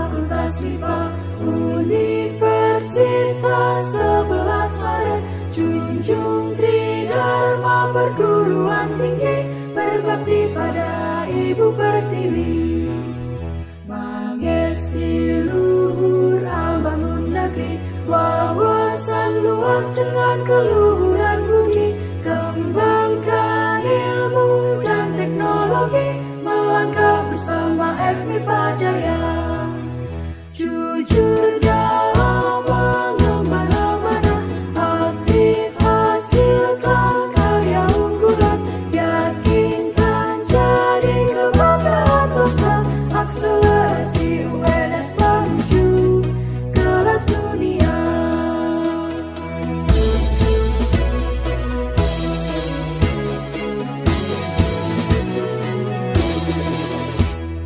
Fakultas MIPA Universitas 11 Maret. Junjung Tridharma perguruan tinggi, berbakti pada Ibu Pertiwi. Mangesti luhur bangun negeri, wawasan luas dengan keluhuran budi. Kembangkan ilmu dan teknologi, melangkah bersama FMIPA Jaya. Jujur dalam mengemban amanah, aktif hasilkan karya unggulan. Yakinkan jadi kebanggaan bangsa, akselerasi UNS menuju kelas dunia.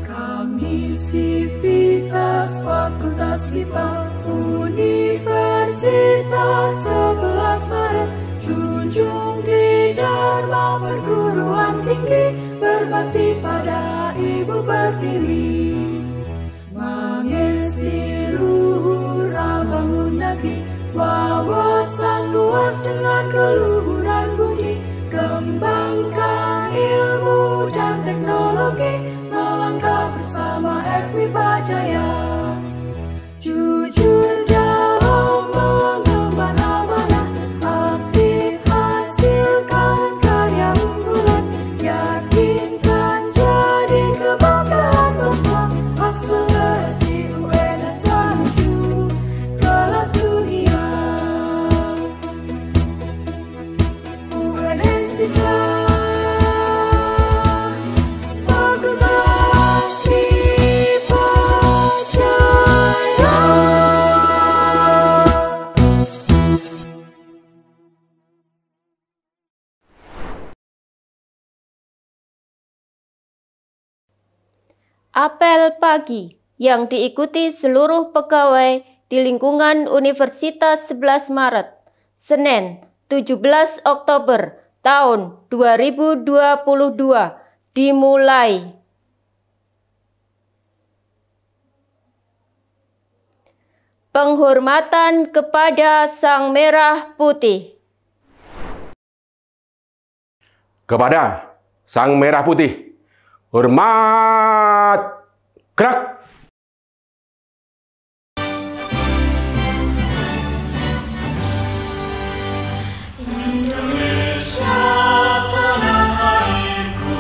Kami Sivitas Fakultas IPA Universitas 11 Maret. Junjung Tridharma perguruan tinggi, berbakti pada Ibu Pertiwi. Mangesti luhur bangun negeri, wawasan luas dengan keluhuran budi. Kembangkan ilmu dan teknologi, melangkah bersama FMIPA Jaya. Jujur dalam mengemban amanah, aktif hasilkan karya unggulan. Yakinkan jadi kebanggaan bangsa, akselerasi UNS menuju kelas dunia. UNS bisa, Fakultas MIPA Jaya. Apel pagi yang diikuti seluruh pegawai di lingkungan Universitas 11 Maret, Senin 17 Oktober tahun 2022 dimulai. Penghormatan kepada Sang Merah Putih. Kepada Sang Merah Putih, hormat, gerak. Indonesia tanah airku,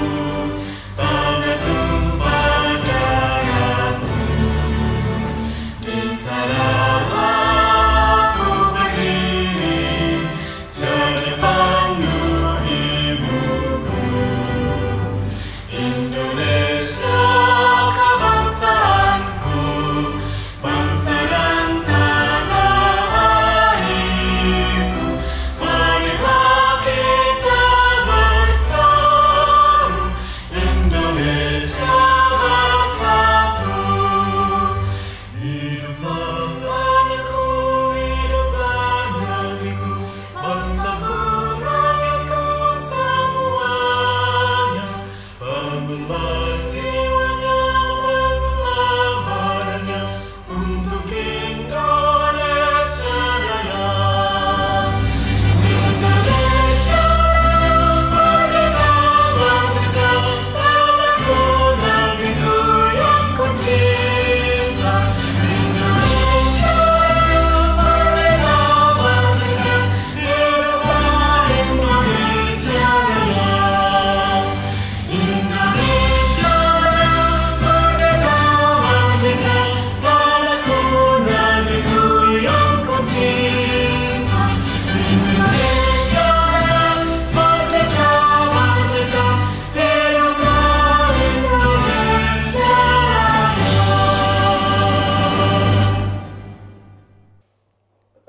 tanah tumpah darahku. Di sanalah aku berdiri, jadi pandu ibuku. Indonesia kebangsaanku, bangsa dan tanah airku. Marilah kita bersatu, Indonesia bersatu. Hiduplah tanahku, hiduplah negeriku, bangsaku, rakyatku semuanya. Bangunlah jiwanya, bangunlah badannya, untuk Indonesia Raya. Indonesia merdeka, merdeka, tanahku, negeriku yang ku cinta. Indonesia merdeka, merdeka, hiduplah Indonesia Raya. Indonesia merdeka, merdeka, tanahku, negeriku yang ku cinta. Indonesia merdeka, merdeka, hiduplah Indonesia Raya.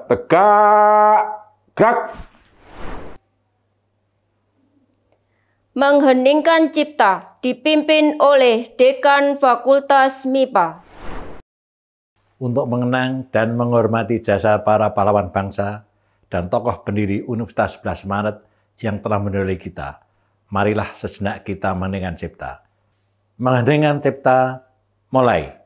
Tegak, gerak. Mengheningkan Cipta dipimpin oleh Dekan Fakultas MIPA. Untuk mengenang dan menghormati jasa para pahlawan bangsa dan tokoh pendiri Universitas 11 Maret yang telah mendahului kita, marilah sejenak kita mengheningkan Cipta. Mengheningkan Cipta, mulai.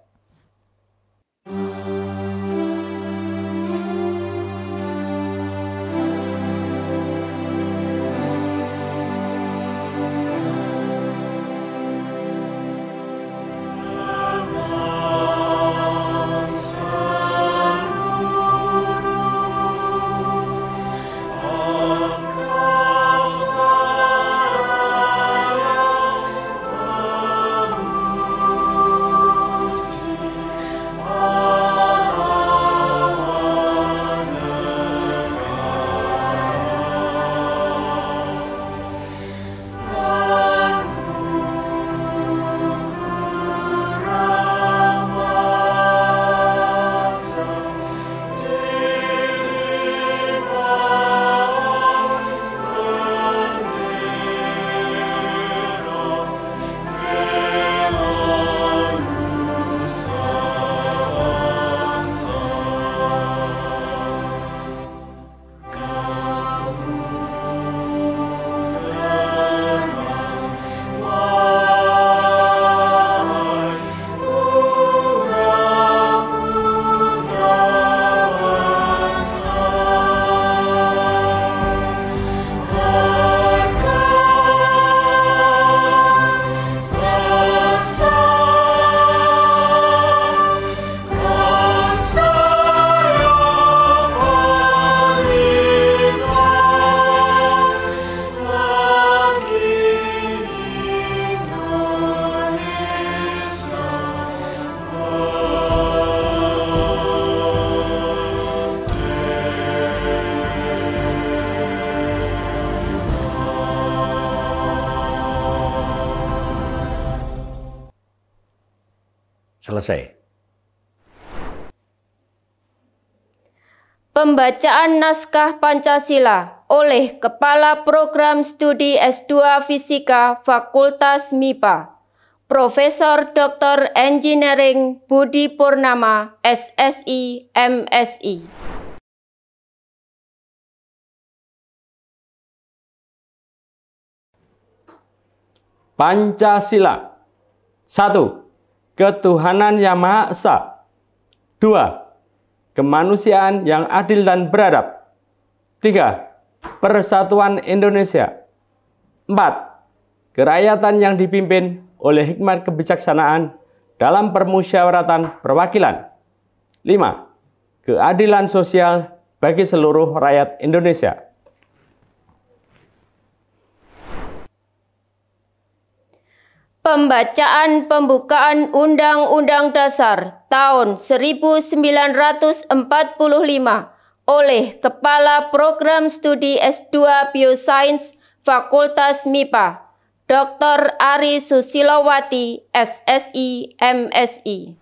selesai. Pembacaan naskah Pancasila oleh Kepala Program Studi S2 Fisika Fakultas MIPA, Profesor Dr. Engineering Budi Purnama, SSI, MSI. Pancasila. 1. Ketuhanan yang Maha Esa. 2. Kemanusiaan yang adil dan beradab. 3. Persatuan Indonesia. 4. Kerakyatan yang dipimpin oleh hikmat kebijaksanaan dalam permusyawaratan perwakilan. 5. Keadilan sosial bagi seluruh rakyat Indonesia. Pembacaan pembukaan Undang-Undang Dasar tahun 1945 oleh Kepala Program Studi S2 Biosains Fakultas MIPA, Dr. Ari Susilowati, SSI, MSI.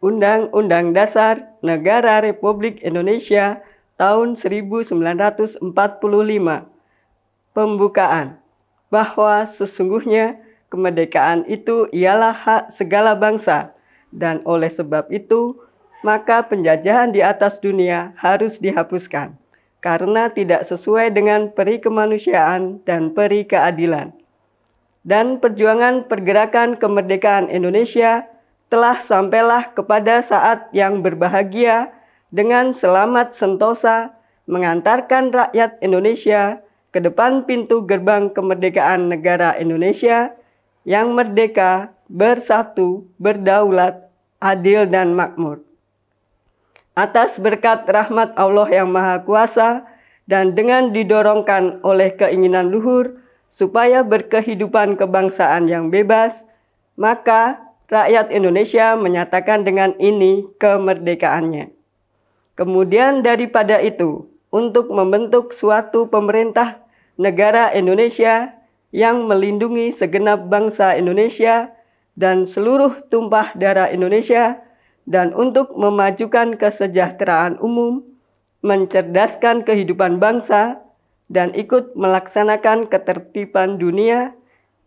Undang-Undang Dasar Negara Republik Indonesia tahun 1945. Pembukaan bahwa sesungguhnya kemerdekaan itu ialah hak segala bangsa, dan oleh sebab itu maka penjajahan di atas dunia harus dihapuskan karena tidak sesuai dengan peri kemanusiaan dan peri keadilan. Dan perjuangan pergerakan kemerdekaan Indonesia telah sampailah kepada saat yang berbahagia dengan selamat sentosa mengantarkan rakyat Indonesia ke depan pintu gerbang kemerdekaan negara Indonesia yang merdeka, bersatu, berdaulat, adil dan makmur. Atas berkat rahmat Allah yang Maha Kuasa dan dengan didorongkan oleh keinginan luhur supaya berkehidupan kebangsaan yang bebas, maka rakyat Indonesia menyatakan dengan ini kemerdekaannya. Kemudian daripada itu, untuk membentuk suatu pemerintah negara Indonesia yang melindungi segenap bangsa Indonesia dan seluruh tumpah darah Indonesia, dan untuk memajukan kesejahteraan umum, mencerdaskan kehidupan bangsa, dan ikut melaksanakan ketertiban dunia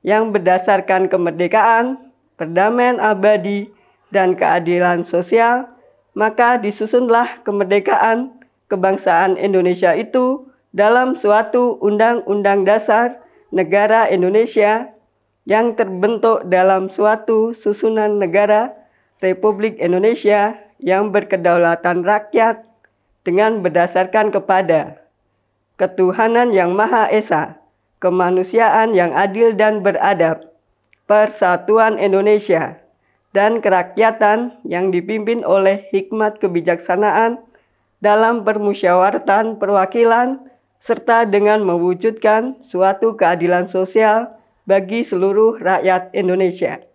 yang berdasarkan kemerdekaan, perdamaian abadi, dan keadilan sosial, maka disusunlah kemerdekaan kebangsaan Indonesia itu dalam suatu Undang-Undang Dasar Negara Indonesia yang terbentuk dalam suatu susunan negara Republik Indonesia yang berkedaulatan rakyat dengan berdasarkan kepada ketuhanan yang Maha Esa, kemanusiaan yang adil dan beradab, persatuan Indonesia, dan kerakyatan yang dipimpin oleh hikmat kebijaksanaan dalam permusyawaratan perwakilan, serta dengan mewujudkan suatu keadilan sosial bagi seluruh rakyat Indonesia.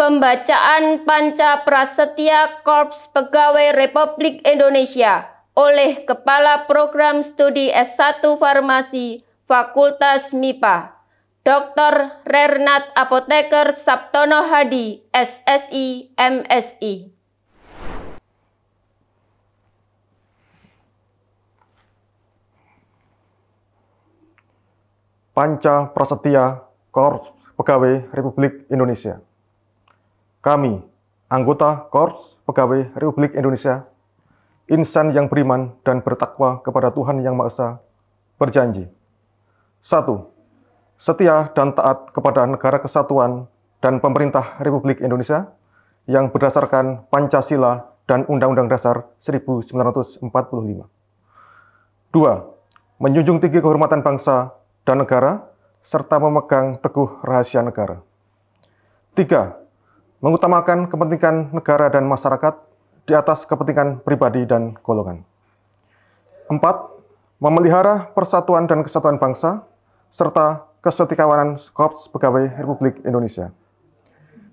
Pembacaan Panca Prasetya Korps Pegawai Republik Indonesia oleh Kepala Program Studi S1 Farmasi Fakultas MIPA, Dr. Rernat Apoteker Saptono Hadi, SSI, MSI. Panca Prasetya Korps Pegawai Republik Indonesia. Kami, anggota Korps Pegawai Republik Indonesia, insan yang beriman dan bertakwa kepada Tuhan Yang Maha Esa, berjanji. 1. Setia dan taat kepada Negara Kesatuan dan Pemerintah Republik Indonesia yang berdasarkan Pancasila dan Undang-Undang Dasar 1945. 2. Menjunjung tinggi kehormatan bangsa dan negara, serta memegang teguh rahasia negara. 3. Mengutamakan kepentingan negara dan masyarakat di atas kepentingan pribadi dan golongan. 4. Memelihara persatuan dan kesatuan bangsa, serta kesetiakawanan Korps Pegawai Republik Indonesia.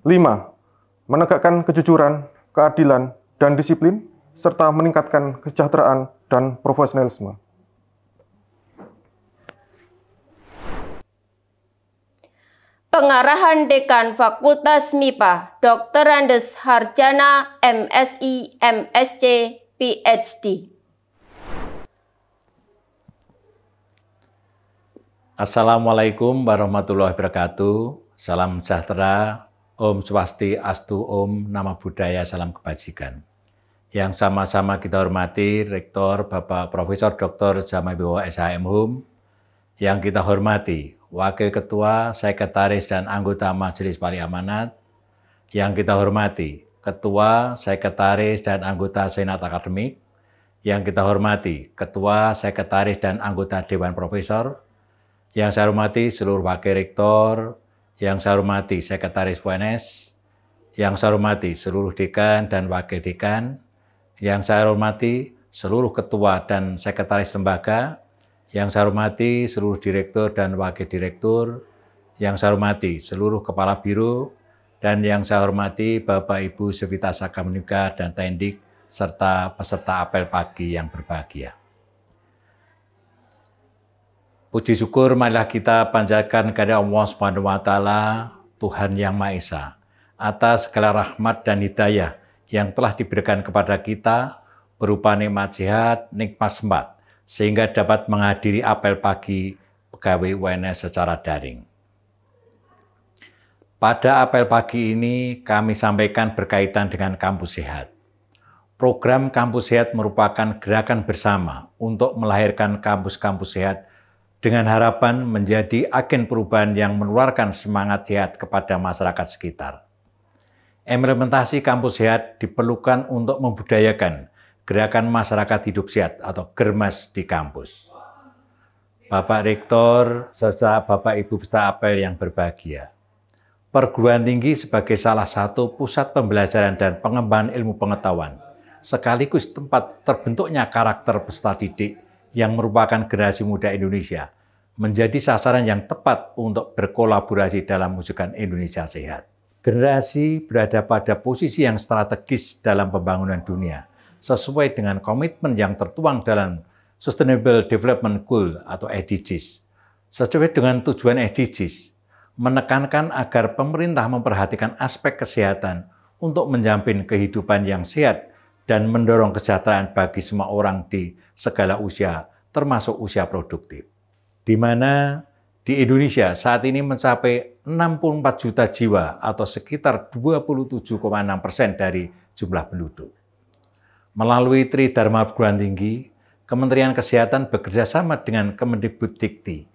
5. Menegakkan kejujuran, keadilan, dan disiplin serta meningkatkan kesejahteraan dan profesionalisme. Pengarahan Dekan Fakultas MIPA, Dr. Andes Harjana, MSI, MSc, PhD. Assalamualaikum warahmatullahi wabarakatuh. Salam sejahtera, Om Swastiastu, Om Namo Buddhaya, salam kebajikan. Yang sama-sama kita hormati Rektor Bapak Profesor Dr. Jamai Wibowo SHM Hum, yang kita hormati Wakil Ketua, Sekretaris, dan anggota Majelis Wali Amanat, yang kita hormati Ketua, Sekretaris, dan anggota Senat Akademik, yang kita hormati Ketua, Sekretaris, dan anggota Dewan Profesor, yang saya hormati seluruh Wakil Rektor, yang saya hormati Sekretaris UNS, yang saya hormati seluruh Dekan dan Wakil Dekan, yang saya hormati seluruh Ketua dan Sekretaris Lembaga, yang saya hormati seluruh Direktur dan Wakil Direktur, yang saya hormati seluruh Kepala Biro, dan yang saya hormati Bapak Ibu Sivitas Akademika dan Tendik, serta peserta apel pagi yang berbahagia. Puji syukur marilah kita panjatkan kepada Allah Subhanahu wa Ta'ala, Tuhan Yang Maha Esa, atas segala rahmat dan hidayah yang telah diberikan kepada kita berupa nikmat sehat, nikmat sempat, sehingga dapat menghadiri apel pagi pegawai UNS secara daring. Pada apel pagi ini kami sampaikan berkaitan dengan Kampus Sehat. Program Kampus Sehat merupakan gerakan bersama untuk melahirkan kampus-kampus sehat dengan harapan menjadi agen perubahan yang menularkan semangat sehat kepada masyarakat sekitar. Implementasi Kampus Sehat diperlukan untuk membudayakan Gerakan Masyarakat Hidup Sehat atau GERMAS di kampus. Bapak Rektor serta Bapak Ibu peserta apel yang berbahagia. Perguruan tinggi sebagai salah satu pusat pembelajaran dan pengembangan ilmu pengetahuan, sekaligus tempat terbentuknya karakter peserta didik yang merupakan generasi muda Indonesia, menjadi sasaran yang tepat untuk berkolaborasi dalam mewujudkan Indonesia sehat. Generasi berada pada posisi yang strategis dalam pembangunan dunia, sesuai dengan komitmen yang tertuang dalam Sustainable Development Goal atau SDGs. Sesuai dengan tujuan SDGs, menekankan agar pemerintah memperhatikan aspek kesehatan untuk menjamin kehidupan yang sehat dan mendorong kesejahteraan bagi semua orang di segala usia, termasuk usia produktif. Di mana di Indonesia saat ini mencapai 64 juta jiwa atau sekitar 27,6% dari jumlah penduduk. Melalui Tridharma Perguruan Tinggi, Kementerian Kesehatan bekerjasama dengan Kemendikbuddikti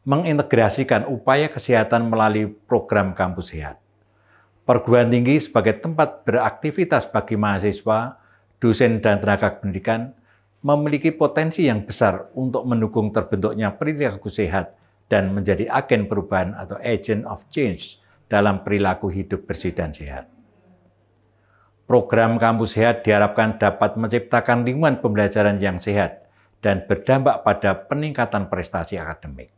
mengintegrasikan upaya kesehatan melalui program Kampus Sehat. Perguruan tinggi sebagai tempat beraktivitas bagi mahasiswa, dosen, dan tenaga pendidikan memiliki potensi yang besar untuk mendukung terbentuknya perilaku sehat dan menjadi agen perubahan atau agent of change dalam perilaku hidup bersih dan sehat. Program Kampus Sehat diharapkan dapat menciptakan lingkungan pembelajaran yang sehat dan berdampak pada peningkatan prestasi akademik.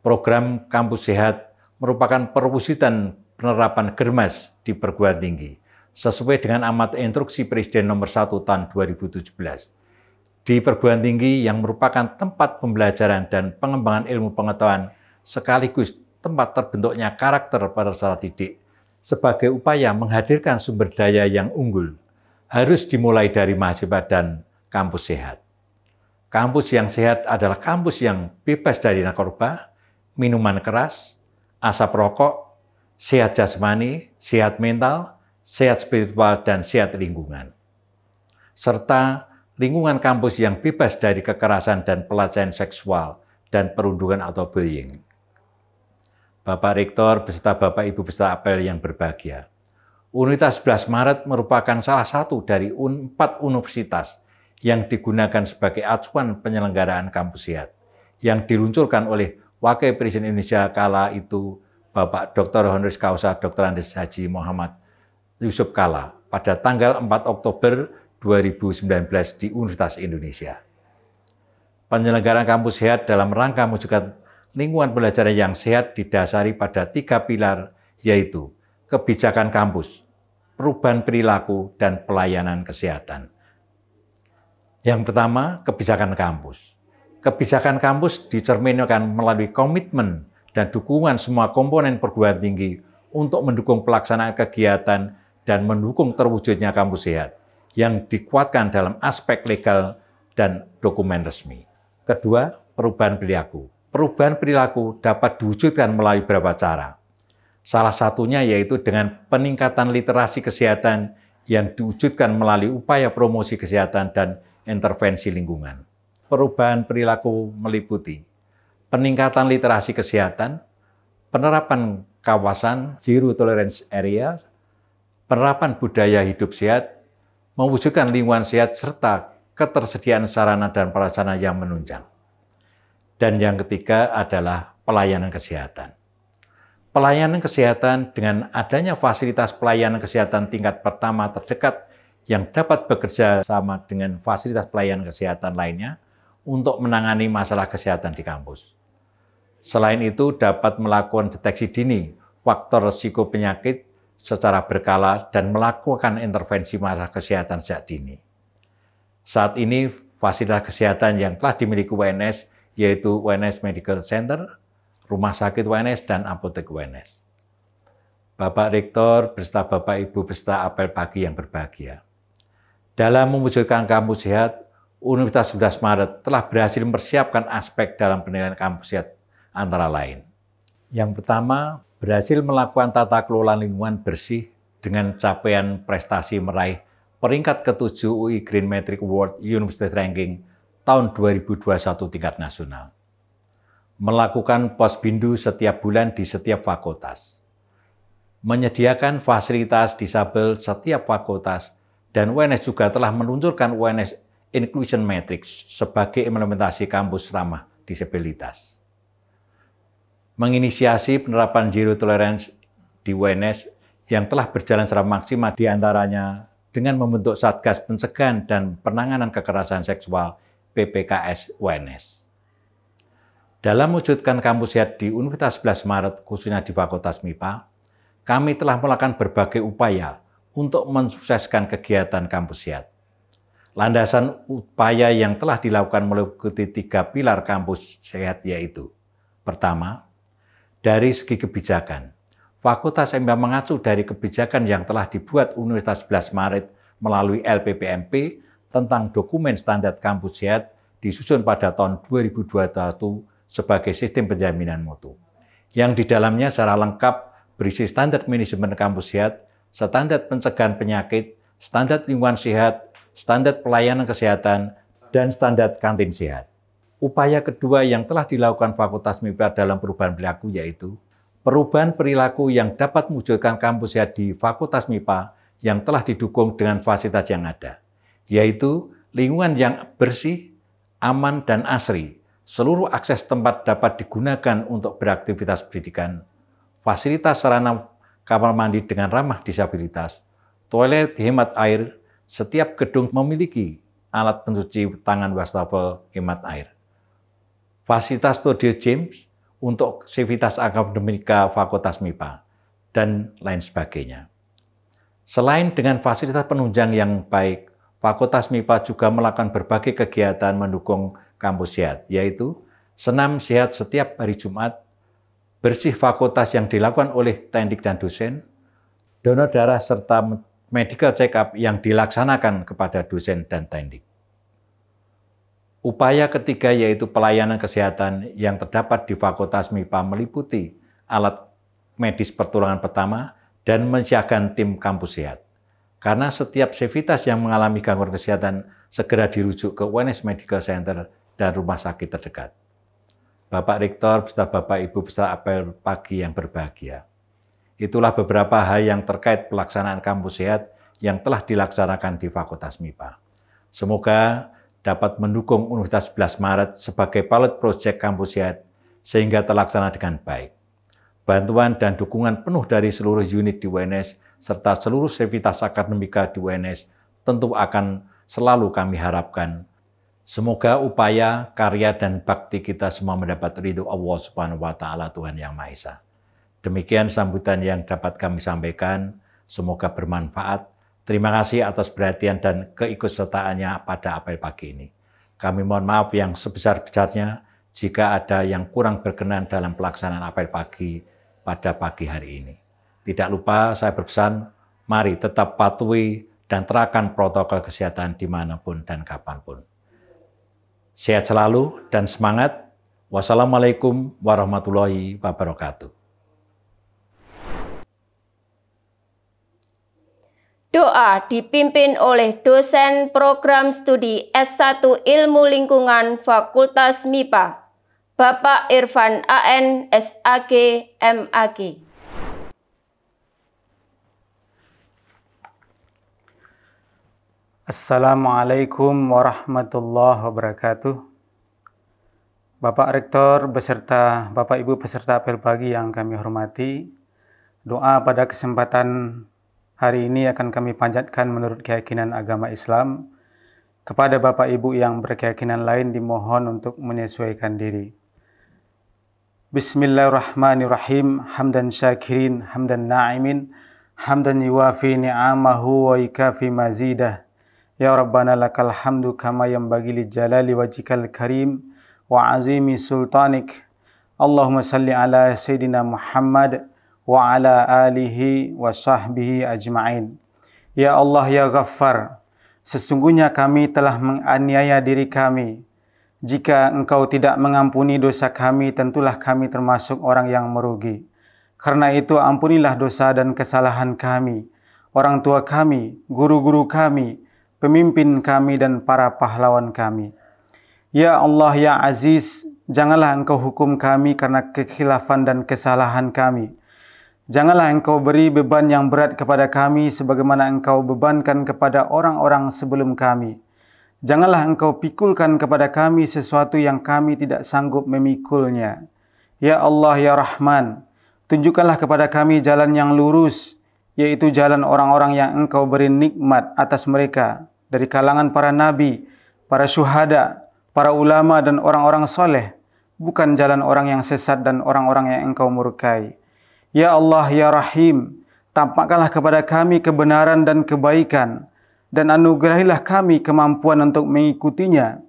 Program Kampus Sehat merupakan perwujudan penerapan GERMAS di perguruan tinggi, sesuai dengan amat instruksi Presiden nomor 1 tahun 2017. Di perguruan tinggi yang merupakan tempat pembelajaran dan pengembangan ilmu pengetahuan sekaligus tempat terbentuknya karakter para peserta didik, sebagai upaya menghadirkan sumber daya yang unggul, harus dimulai dari mahasiswa dan kampus sehat. Kampus yang sehat adalah kampus yang bebas dari narkoba, minuman keras, asap rokok, sehat jasmani, sehat mental, sehat spiritual, dan sehat lingkungan. Serta lingkungan kampus yang bebas dari kekerasan dan pelecehan seksual dan perundungan atau bullying. Bapak Rektor beserta Bapak Ibu peserta apel yang berbahagia. Universitas 11 Maret merupakan salah satu dari 4 universitas yang digunakan sebagai acuan penyelenggaraan kampus sehat yang diluncurkan oleh Wakil Presiden Indonesia kala itu Bapak Dr. Honoris Causa Dr. Andes Haji Muhammad Yusuf Kalla pada tanggal 4 Oktober 2019 di Universitas Indonesia. Penyelenggaraan kampus sehat dalam rangka mewujudkan lingkungan pembelajaran yang sehat didasari pada 3 pilar, yaitu kebijakan kampus, perubahan perilaku, dan pelayanan kesehatan. Yang pertama, kebijakan kampus. Kebijakan kampus dicerminkan melalui komitmen dan dukungan semua komponen perguruan tinggi untuk mendukung pelaksanaan kegiatan dan mendukung terwujudnya kampus sehat yang dikuatkan dalam aspek legal dan dokumen resmi. Kedua, perubahan perilaku. Perubahan perilaku dapat diwujudkan melalui beberapa cara. Salah satunya yaitu dengan peningkatan literasi kesehatan yang diwujudkan melalui upaya promosi kesehatan dan intervensi lingkungan. Perubahan perilaku meliputi peningkatan literasi kesehatan, penerapan kawasan zero tolerance area, penerapan budaya hidup sehat, mewujudkan lingkungan sehat, serta ketersediaan sarana dan prasarana yang menunjang. Dan yang ketiga adalah pelayanan kesehatan. Pelayanan kesehatan dengan adanya fasilitas pelayanan kesehatan tingkat pertama terdekat yang dapat bekerja sama dengan fasilitas pelayanan kesehatan lainnya untuk menangani masalah kesehatan di kampus. Selain itu, dapat melakukan deteksi dini faktor risiko penyakit secara berkala dan melakukan intervensi masalah kesehatan sejak dini. Saat ini, fasilitas kesehatan yang telah dimiliki UNS yaitu UNS Medical Center, Rumah Sakit UNS, dan Apotek UNS. Bapak Rektor beserta Bapak Ibu beserta apel pagi yang berbahagia. Dalam mewujudkan kampus sehat, Universitas 11 Maret telah berhasil mempersiapkan aspek dalam penilaian kampus sehat antara lain. Yang pertama, berhasil melakukan tata kelola lingkungan bersih dengan capaian prestasi meraih peringkat ke-7 UI Green Metric Award University Ranking tahun 2021 tingkat nasional. Melakukan posbindu setiap bulan di setiap fakultas. Menyediakan fasilitas disabel setiap fakultas, dan UNS juga telah meluncurkan UNS Inclusion Matrix sebagai implementasi kampus ramah disabilitas. Menginisiasi penerapan zero tolerance di UNS yang telah berjalan secara maksimal diantaranya dengan membentuk Satgas Pencegahan dan Penanganan Kekerasan Seksual PPKS UNS. Dalam mewujudkan kampus sehat di Universitas 11 Maret, khususnya di Fakultas MIPA, kami telah melakukan berbagai upaya untuk mensukseskan kegiatan kampus sehat. Landasan upaya yang telah dilakukan meliputi 3 pilar kampus sehat yaitu: pertama, dari segi kebijakan, Fakultas MIPA mengacu dari kebijakan yang telah dibuat Universitas 11 Maret melalui LPPMP tentang dokumen standar kampus sehat disusun pada tahun 2021 sebagai sistem penjaminan mutu, yang di dalamnya secara lengkap berisi standar manajemen kampus sehat, standar pencegahan penyakit, standar lingkungan sehat, standar pelayanan kesehatan, dan standar kantin sehat. Upaya kedua yang telah dilakukan Fakultas MIPA dalam perubahan perilaku yaitu perubahan perilaku yang dapat mewujudkan kampus sehat di Fakultas MIPA yang telah didukung dengan fasilitas yang ada, yaitu lingkungan yang bersih, aman, dan asri. Seluruh akses tempat dapat digunakan untuk beraktivitas pendidikan, fasilitas sarana kamar mandi dengan ramah disabilitas, toilet hemat air, setiap gedung memiliki alat pencuci tangan wastafel hemat air, fasilitas studio gym untuk sivitas akademika Fakultas MIPA, dan lain sebagainya. Selain dengan fasilitas penunjang yang baik, Fakultas MIPA juga melakukan berbagai kegiatan mendukung kampus sehat, yaitu senam sehat setiap hari Jumat, bersih fakultas yang dilakukan oleh teknik dan dosen, donor darah, serta medical check-up yang dilaksanakan kepada dosen dan teknik. Upaya ketiga yaitu pelayanan kesehatan yang terdapat di Fakultas MIPA meliputi alat medis pertolongan pertama dan menyiapkan tim kampus sehat. Karena setiap sivitas yang mengalami gangguan kesehatan segera dirujuk ke UNS Medical Center dan rumah sakit terdekat. Bapak Rektor beserta Bapak Ibu beserta apel pagi yang berbahagia. Itulah beberapa hal yang terkait pelaksanaan kampus sehat yang telah dilaksanakan di Fakultas MIPA. Semoga dapat mendukung Universitas 11 Maret sebagai pilot project kampus sehat sehingga terlaksana dengan baik. Bantuan dan dukungan penuh dari seluruh unit di UNS serta seluruh sivitas akademika di UNS tentu akan selalu kami harapkan. Semoga upaya, karya, dan bakti kita semua mendapat ridho Allah Subhanahu wa Ta'ala, Tuhan Yang Maha Esa. Demikian sambutan yang dapat kami sampaikan. Semoga bermanfaat. Terima kasih atas perhatian dan keikutsertaannya pada apel pagi ini. Kami mohon maaf yang sebesar-besarnya jika ada yang kurang berkenan dalam pelaksanaan apel pagi pada pagi hari ini. Tidak lupa saya berpesan, mari tetap patuhi dan terapkan protokol kesehatan dimanapun dan kapanpun. Sehat selalu dan semangat. Wassalamualaikum warahmatullahi wabarakatuh. Doa dipimpin oleh dosen program studi S1 Ilmu Lingkungan Fakultas MIPA, Bapak Irfan AN, SAG, MAG. Assalamualaikum warahmatullahi wabarakatuh. Bapak Rektor beserta Bapak Ibu peserta apel pagi yang kami hormati, doa pada kesempatan hari ini akan kami panjatkan menurut keyakinan agama Islam. Kepada Bapak Ibu yang berkeyakinan lain dimohon untuk menyesuaikan diri. Bismillahirrahmanirrahim. Hamdan syakirin, hamdan na'imin, hamdan yuwafi ni'amahu wa ikafi mazidah. Ya Rabbana lakal hamdu kama yanbaghi li jalali wajhikal karim wa azimi sultanik. Allahumma salli ala Sayyidina Muhammad wa ala alihi wa sahbihi ajma'in. Ya Allah ya Ghaffar, sesungguhnya kami telah menganiaya diri kami. Jika Engkau tidak mengampuni dosa kami, tentulah kami termasuk orang yang merugi. Karena itu ampunilah dosa dan kesalahan kami, orang tua kami, guru-guru kami, pemimpin kami dan para pahlawan kami. Ya Allah ya Aziz, janganlah Engkau hukum kami karena kekhilafan dan kesalahan kami. Janganlah Engkau beri beban yang berat kepada kami sebagaimana Engkau bebankan kepada orang-orang sebelum kami. Janganlah Engkau pikulkan kepada kami sesuatu yang kami tidak sanggup memikulnya. Ya Allah ya Rahman, tunjukkanlah kepada kami jalan yang lurus, yaitu jalan orang-orang yang Engkau beri nikmat atas mereka dari kalangan para nabi, para syuhada, para ulama dan orang-orang soleh, bukan jalan orang yang sesat dan orang-orang yang Engkau murkai. Ya Allah ya Rahim, tampakkanlah kepada kami kebenaran dan kebaikan, dan anugerahilah kami kemampuan untuk mengikutinya,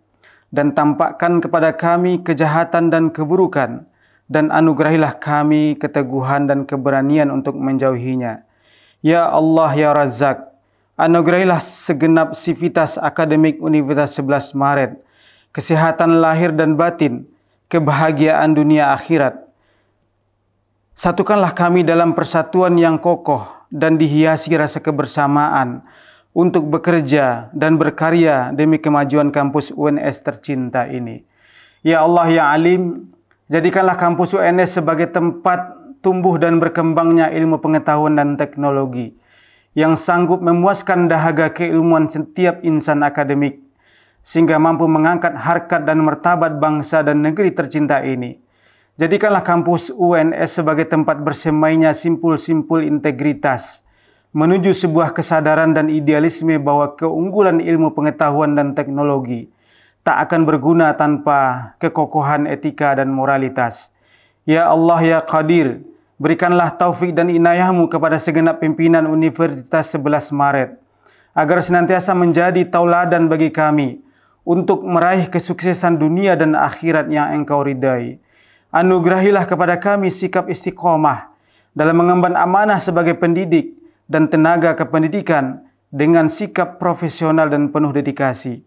dan tampakkan kepada kami kejahatan dan keburukan, dan anugerahilah kami keteguhan dan keberanian untuk menjauhinya. Ya Allah ya Razzaq, anugerahilah segenap sivitas akademik Universitas 11 Maret, kesehatan lahir dan batin, kebahagiaan dunia akhirat. Satukanlah kami dalam persatuan yang kokoh dan dihiasi rasa kebersamaan untuk bekerja dan berkarya demi kemajuan kampus UNS tercinta ini. Ya Allah ya Alim, jadikanlah kampus UNS sebagai tempat tumbuh dan berkembangnya ilmu pengetahuan dan teknologi yang sanggup memuaskan dahaga keilmuan setiap insan akademik sehingga mampu mengangkat harkat dan martabat bangsa dan negeri tercinta ini. Jadikanlah kampus UNS sebagai tempat bersemainya simpul-simpul integritas menuju sebuah kesadaran dan idealisme bahwa keunggulan ilmu pengetahuan dan teknologi tak akan berguna tanpa kekokohan etika dan moralitas. Ya Allah ya Qadir, berikanlah taufik dan inayahmu kepada segenap pimpinan Universitas 11 Maret agar senantiasa menjadi tauladan bagi kami untuk meraih kesuksesan dunia dan akhirat yang Engkau ridai. Anugerahilah kepada kami sikap istiqomah dalam mengemban amanah sebagai pendidik dan tenaga kependidikan dengan sikap profesional dan penuh dedikasi.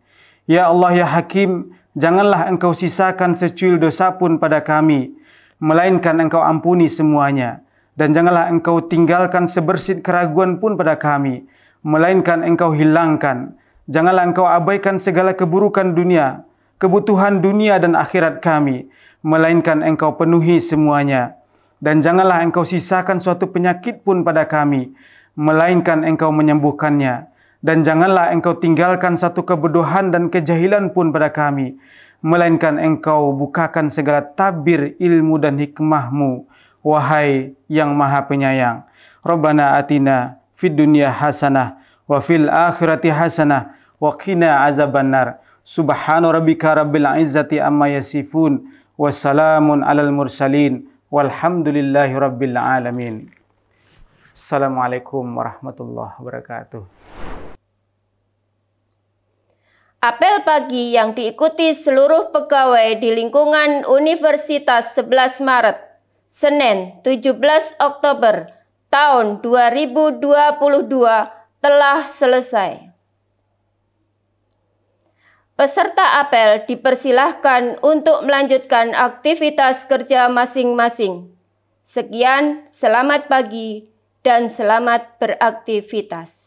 Ya Allah ya Hakim, janganlah Engkau sisakan secuil dosa pun pada kami, melainkan Engkau ampuni semuanya. Dan janganlah Engkau tinggalkan sebersit keraguan pun pada kami, melainkan Engkau hilangkan. Janganlah Engkau abaikan segala keburukan dunia, kebutuhan dunia dan akhirat kami, melainkan Engkau penuhi semuanya. Dan janganlah Engkau sisakan suatu penyakit pun pada kami, melainkan Engkau menyembuhkannya. Dan janganlah Engkau tinggalkan satu kebodohan dan kejahilan pun pada kami, melainkan Engkau bukakan segala tabir ilmu dan hikmah-Mu, wahai yang Maha Penyayang. Rabbana atina fid dunya hasanah wa fil akhirati hasanah wa qina azabannar. Subhana rabbika rabbil izzati amma yasifun. Wassalamun alal mursalin. Walhamdulillahi rabbil alamin. Assalamualaikum warahmatullahi wabarakatuh. Apel pagi yang diikuti seluruh pegawai di lingkungan Universitas 11 Maret, Senin 17 Oktober tahun 2022 telah selesai. Peserta apel dipersilahkan untuk melanjutkan aktivitas kerja masing-masing. Sekian, selamat pagi dan selamat beraktivitas.